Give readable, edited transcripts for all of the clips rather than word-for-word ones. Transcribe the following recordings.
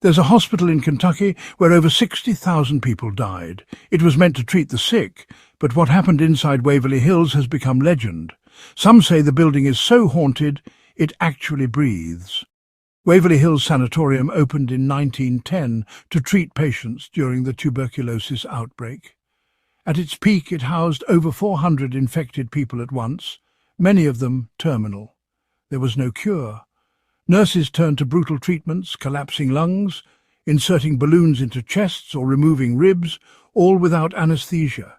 There's a hospital in Kentucky where over 60,000 people died. It was meant to treat the sick, but what happened inside Waverly Hills has become legend. Some say the building is so haunted, it actually breathes. Waverly Hills Sanatorium opened in 1910 to treat patients during the tuberculosis outbreak. At its peak, it housed over 400 infected people at once, many of them terminal. There was no cure. Nurses turned to brutal treatments, collapsing lungs, inserting balloons into chests or removing ribs, all without anesthesia.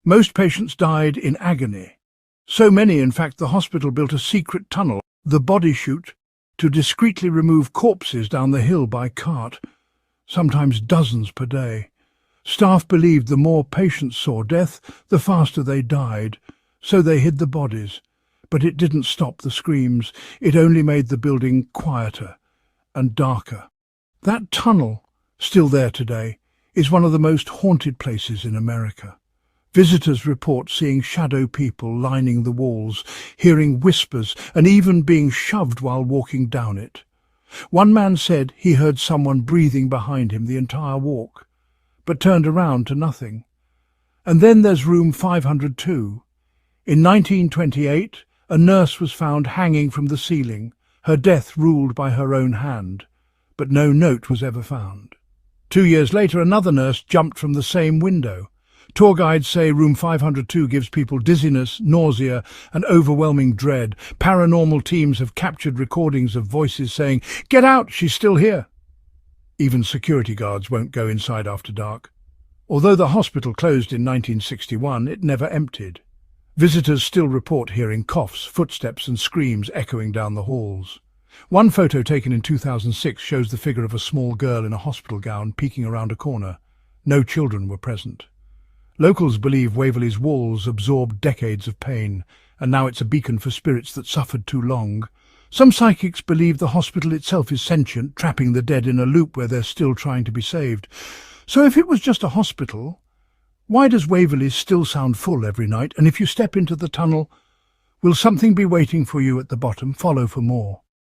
Most patients died in agony. So many, in fact, the hospital built a secret tunnel, the body chute, to discreetly remove corpses down the hill by cart, sometimes dozens per day. Staff believed the more patients saw death, the faster they died, so they hid the bodies. But it didn't stop the screams. It only made the building quieter and darker. That tunnel, still there today, is one of the most haunted places in America. Visitors report seeing shadow people lining the walls, hearing whispers, and even being shoved while walking down it. One man said he heard someone breathing behind him the entire walk, but turned around to nothing. And then there's room 502. In 1928, a nurse was found hanging from the ceiling, her death ruled by her own hand, but no note was ever found. 2 years later, another nurse jumped from the same window. Tour guides say room 502 gives people dizziness, nausea, and overwhelming dread. Paranormal teams have captured recordings of voices saying, "Get out, she's still here." Even security guards won't go inside after dark. Although the hospital closed in 1961, it never emptied. Visitors still report hearing coughs, footsteps and screams echoing down the halls. One photo taken in 2006 shows the figure of a small girl in a hospital gown peeking around a corner. No children were present. Locals believe Waverly's walls absorbed decades of pain, and now it's a beacon for spirits that suffered too long. Some psychics believe the hospital itself is sentient, trapping the dead in a loop where they're still trying to be saved. So if it was just a hospital, why does Waverly still sound full every night? And if you step into the tunnel, will something be waiting for you at the bottom? Follow for more.